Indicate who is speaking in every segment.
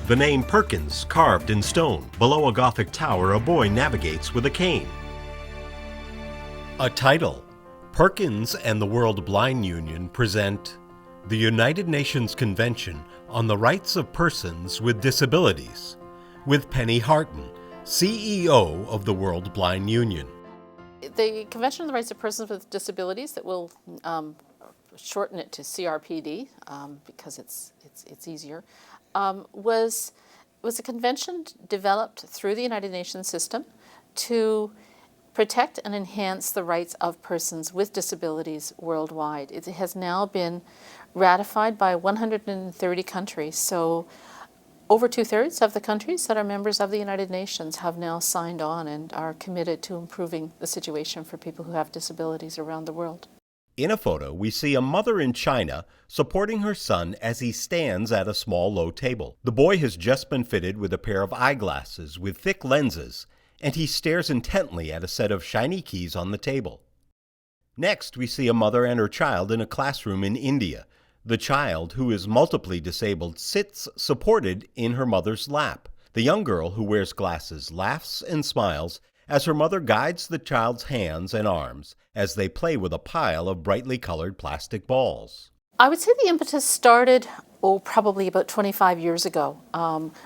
Speaker 1: The name Perkins carved in stone. Below a Gothic tower, a boy navigates with a cane. A title. Perkins and the World Blind Union present the United Nations Convention on the Rights of Persons with Disabilities with Penny Hartin, CEO of the World Blind Union.
Speaker 2: The Convention on the Rights of Persons with Disabilities, that will shorten it to CRPD because it's easier, was a convention developed through the United Nations system to protect and enhance the rights of persons with disabilities worldwide. It has now been ratified by 130 countries, so over 2/3 of the countries that are members of the United Nations have now signed on and are committed to improving the situation for people who have disabilities around the world.
Speaker 1: In a photo, we see a mother in China supporting her son as he stands at a small low table. The boy has just been fitted with a pair of eyeglasses with thick lenses, and he stares intently at a set of shiny keys on the table. Next, we see a mother and her child in a classroom in India. The child, who is multiply disabled, sits supported in her mother's lap. The young girl, who wears glasses, laughs and smiles as her mother guides the child's hands and arms as they play with a pile of brightly colored plastic balls.
Speaker 2: I would say the impetus started, probably about 25 years ago,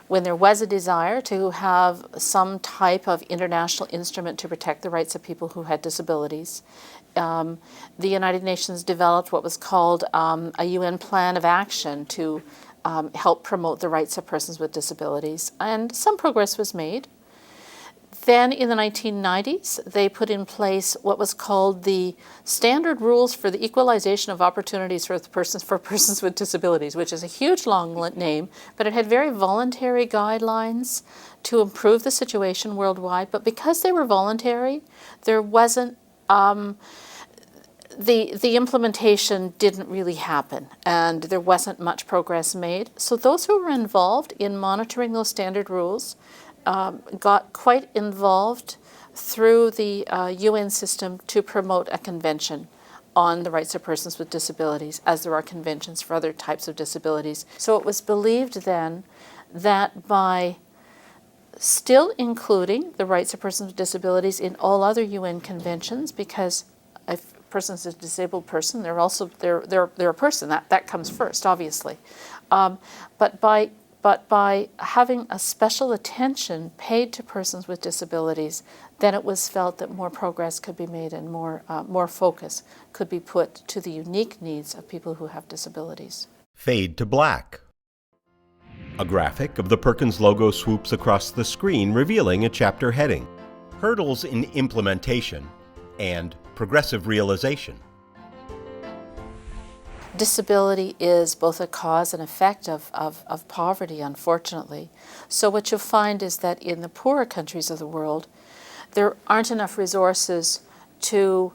Speaker 2: when there was a desire to have some type of international instrument to protect the rights of people who had disabilities. The United Nations developed what was called a UN plan of action to help promote the rights of persons with disabilities, and some progress was made. Then in the 1990s, they put in place what was called the Standard Rules for the Equalization of Opportunities for persons with disabilities, which is a huge long name, but it had very voluntary guidelines to improve the situation worldwide. But because they were voluntary, there wasn't the implementation didn't really happen, and there wasn't much progress made. So those who were involved in monitoring those standard rules got quite involved through the UN system to promote a convention on the rights of persons with disabilities, as there are conventions for other types of disabilities. So it was believed then that by still including the rights of persons with disabilities in all other UN conventions, because if a person is a disabled person, they're a person. That comes first, obviously. But by having a special attention paid to persons with disabilities, then it was felt that more progress could be made and more focus could be put to the unique needs of people who have disabilities.
Speaker 1: Fade to black. A graphic of the Perkins logo swoops across the screen, revealing a chapter heading: Hurdles in Implementation and Progressive Realization.
Speaker 2: Disability is both a cause and effect of poverty, unfortunately. So what you'll find is that in the poorer countries of the world, there aren't enough resources to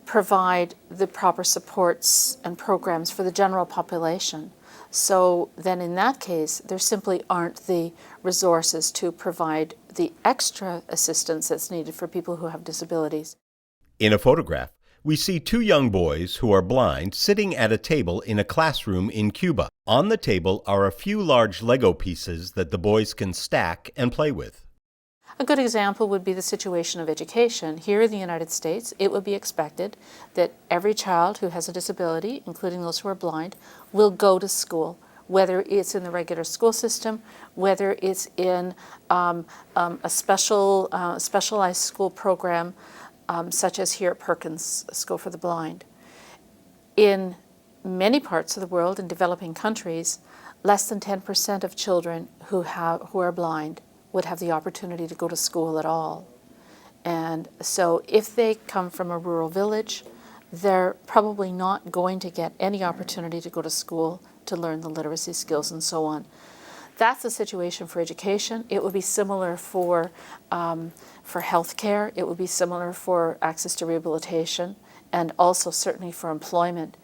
Speaker 2: provide the proper supports and programs for the general population. So then in that case, there simply aren't the resources to provide the extra assistance that's needed for people who have disabilities.
Speaker 1: In a photograph, we see two young boys who are blind sitting at a table in a classroom in Cuba. On the table are a few large Lego pieces that the boys can stack and play with.
Speaker 2: A good example would be the situation of education. Here in the United States, it would be expected that every child who has a disability, including those who are blind, will go to school, whether it's in the regular school system, whether it's in a specialized school program, such as here at Perkins School for the Blind. In many parts of the world, in developing countries, less than 10% of children who are blind would have the opportunity to go to school at all. And so if they come from a rural village, they're probably not going to get any opportunity to go to school to learn the literacy skills and so on. That's the situation for education. It would be similar for healthcare. It would be similar for access to rehabilitation, and also certainly for employment.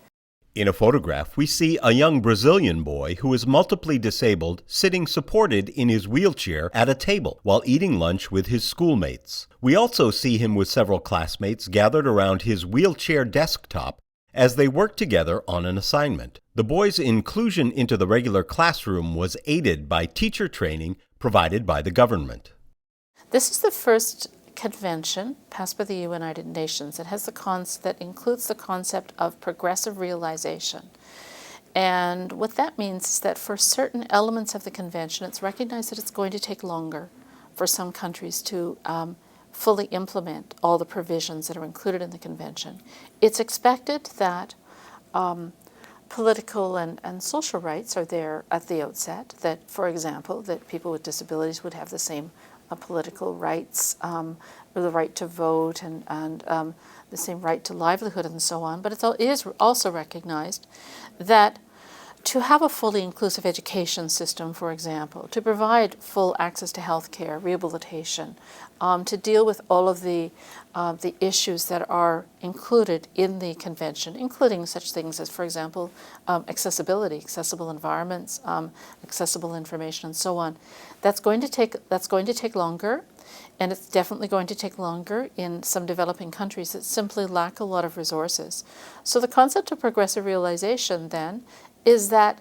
Speaker 1: In a photograph, we see a young Brazilian boy who is multiply disabled sitting supported in his wheelchair at a table while eating lunch with his schoolmates. We also see him with several classmates gathered around his wheelchair desktop as they worked together on an assignment. The boys' inclusion into the regular classroom was aided by teacher training provided by the government.
Speaker 2: This is the first convention passed by the United Nations that includes the concept of progressive realization. And what that means is that for certain elements of the convention, it's recognized that it's going to take longer for some countries to fully implement all the provisions that are included in the convention. It's expected that political and social rights are there at the outset, that, for example, that people with disabilities would have the same political rights, or the right to vote and the same right to livelihood and so on. But it is also recognized that to have a fully inclusive education system, for example, to provide full access to health care, rehabilitation, to deal with all of the issues that are included in the convention, including such things as, for example, accessibility, accessible environments, accessible information, and so on. That's going to take longer, and it's definitely going to take longer in some developing countries that simply lack a lot of resources. So the concept of progressive realization then is that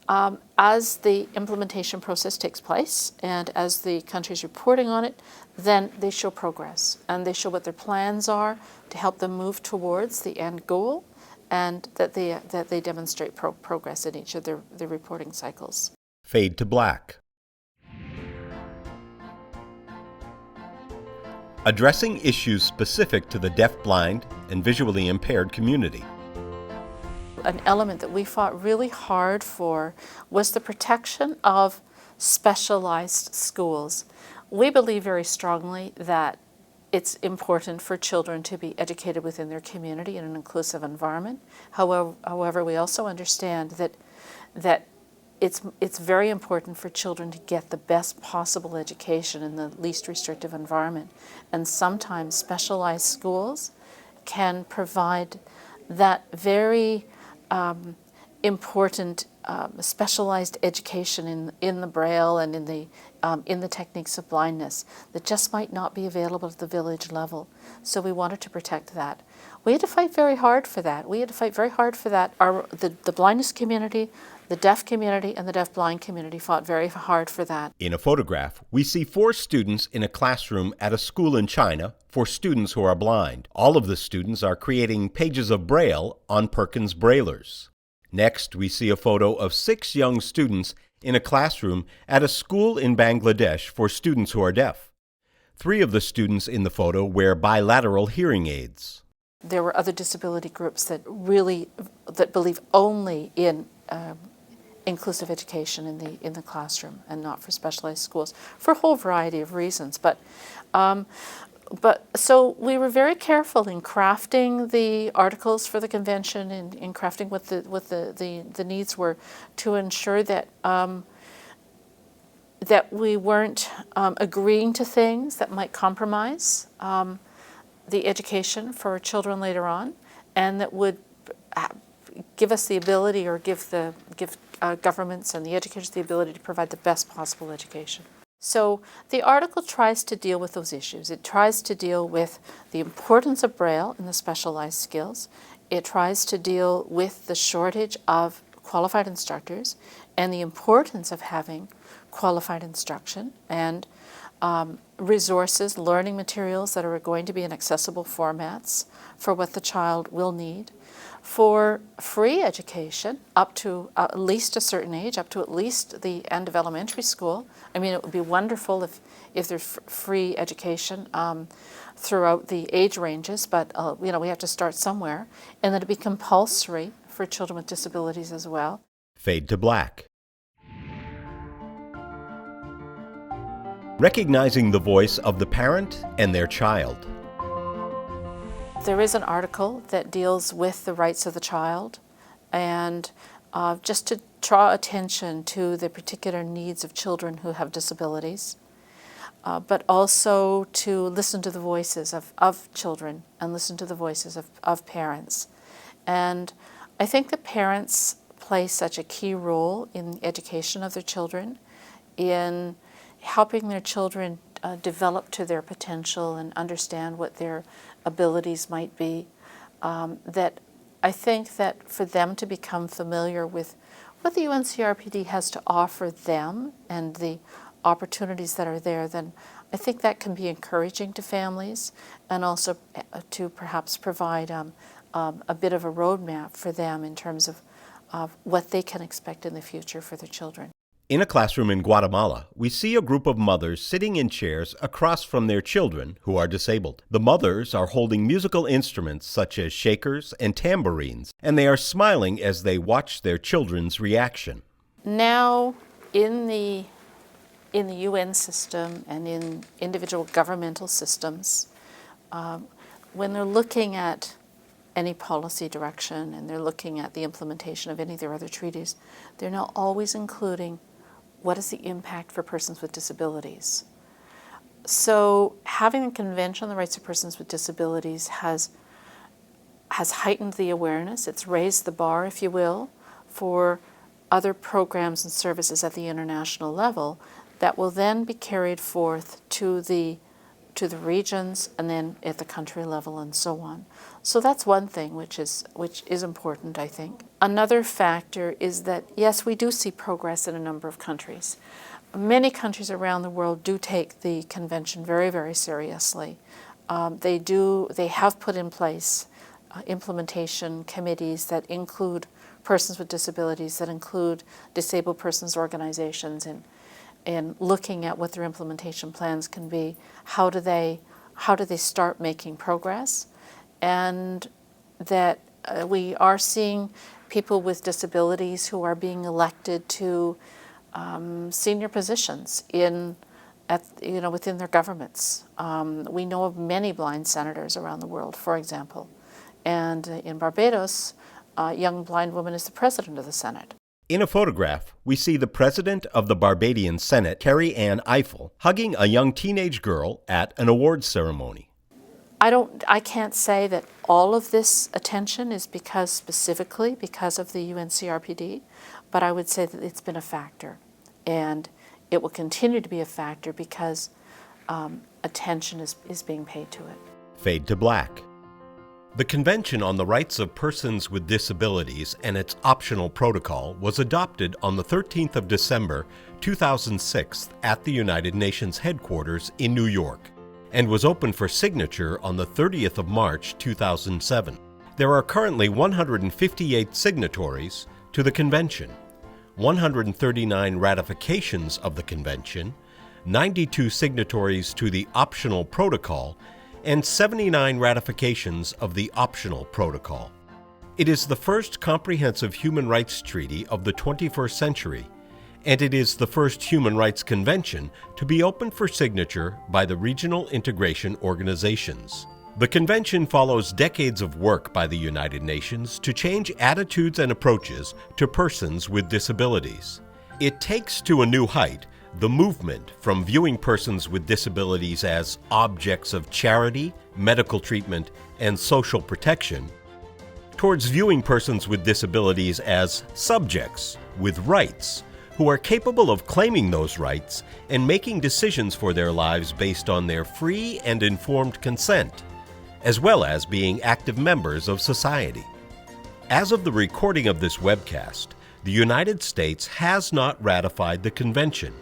Speaker 2: as the implementation process takes place and as the countries reporting on it, then they show progress and they show what their plans are to help them move towards the end goal, and that they demonstrate progress in each of their reporting cycles.
Speaker 1: Fade to black. Addressing issues specific to the deafblind and visually impaired community.
Speaker 2: An element that we fought really hard for was the protection of specialized schools. We believe very strongly that it's important for children to be educated within their community in an inclusive environment. However, we also understand that it's very important for children to get the best possible education in the least restrictive environment. And sometimes specialized schools can provide that very important specialized education in the Braille and in the techniques of blindness that just might not be available at the village level. So we wanted to protect that. We had to fight very hard for that. The blindness community, the deaf community, and the deafblind community fought very hard for that.
Speaker 1: In a photograph, we see 4 students in a classroom at a school in China for students who are blind. All of the students are creating pages of Braille on Perkins braillers. Next, we see a photo of 6 young students in a classroom at a school in Bangladesh for students who are deaf. 3 of the students in the photo wear bilateral hearing aids.
Speaker 2: There were other disability groups that believe only in inclusive education in the classroom and not for specialized schools for a whole variety of reasons. But so we were very careful in crafting the articles for the convention and in crafting what the needs were to ensure that that we weren't agreeing to things that might compromise the education for children later on, and that would give us the ability, or give governments and the educators the ability to provide the best possible education. So the article tries to deal with those issues. It tries to deal with the importance of Braille and the specialized skills. It tries to deal with the shortage of qualified instructors and the importance of having qualified instruction and resources, learning materials that are going to be in accessible formats for what the child will need. For free education up to at least a certain age, up to at least the end of elementary school. I mean, it would be wonderful if there's free education throughout the age ranges, but we have to start somewhere. And that it be compulsory for children with disabilities as well.
Speaker 1: Fade to black. Recognizing the voice of the parent and their child.
Speaker 2: There is an article that deals with the rights of the child, and just to draw attention to the particular needs of children who have disabilities, but also to listen to the voices of children and listen to the voices of parents. And I think that parents play such a key role in the education of their children, in helping their children develop to their potential and understand what their abilities might be, that I think that for them to become familiar with what the UNCRPD has to offer them and the opportunities that are there, then I think that can be encouraging to families, and also to perhaps provide a bit of a roadmap for them in terms of what they can expect in the future for their children.
Speaker 1: In a classroom in Guatemala, we see a group of mothers sitting in chairs across from their children who are disabled. The mothers are holding musical instruments such as shakers and tambourines, and they are smiling as they watch their children's reaction.
Speaker 2: Now, in the UN system and in individual governmental systems, when they're looking at any policy direction and they're looking at the implementation of any of their other treaties, they're now always including what is the impact for persons with disabilities. So having a Convention on the Rights of Persons with Disabilities has heightened the awareness. It's raised the bar, if you will, for other programs and services at the international level that will then be carried forth to the regions and then at the country level and so on. So that's one thing which is important, I think. Another factor is that, yes, we do see progress in a number of countries. Many countries around the world do take the convention very, very seriously. They have put in place implementation committees that include persons with disabilities, that include disabled persons organizations, and looking at what their implementation plans can be. How do they start making progress? And that we are seeing people with disabilities who are being elected to senior positions within their governments. We know of many blind senators around the world, for example. And in Barbados, a young blind woman is the president of the Senate.
Speaker 1: In a photograph, we see the president of the Barbadian Senate, Carrie Ann Eiffel, hugging a young teenage girl at an awards ceremony.
Speaker 2: I can't say that all of this attention is specifically because of the UNCRPD, but I would say that it's been a factor, and it will continue to be a factor because attention is being paid to it.
Speaker 1: Fade to black. The Convention on the Rights of Persons with Disabilities and its optional protocol was adopted on the 13th of December 2006 at the United Nations headquarters in New York, and was open for signature on the 30th of March 2007. There are currently 158 signatories to the Convention, 139 ratifications of the Convention, 92 signatories to the optional protocol, and 79 ratifications of the optional protocol. It is the first comprehensive human rights treaty of the 21st century, and it is the first human rights convention to be open for signature by the regional integration organizations. The convention follows decades of work by the United Nations to change attitudes and approaches to persons with disabilities. It takes to a new height the movement from viewing persons with disabilities as objects of charity, medical treatment, and social protection, towards viewing persons with disabilities as subjects with rights, who are capable of claiming those rights and making decisions for their lives based on their free and informed consent, as well as being active members of society. As of the recording of this webcast, the United States has not ratified the convention.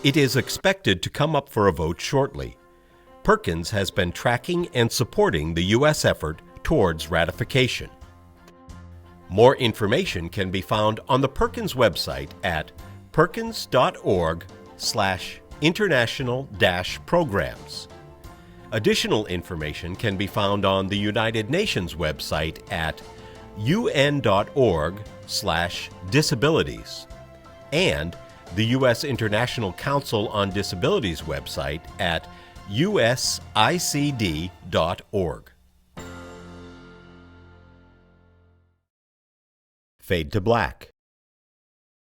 Speaker 1: It is expected to come up for a vote shortly. Perkins has been tracking and supporting the U.S. effort towards ratification. More information can be found on the Perkins website at perkins.org/international-programs. Additional information can be found on the United Nations website at un.org/disabilities and the U.S. International Council on Disabilities website at usicd.org. Fade to black.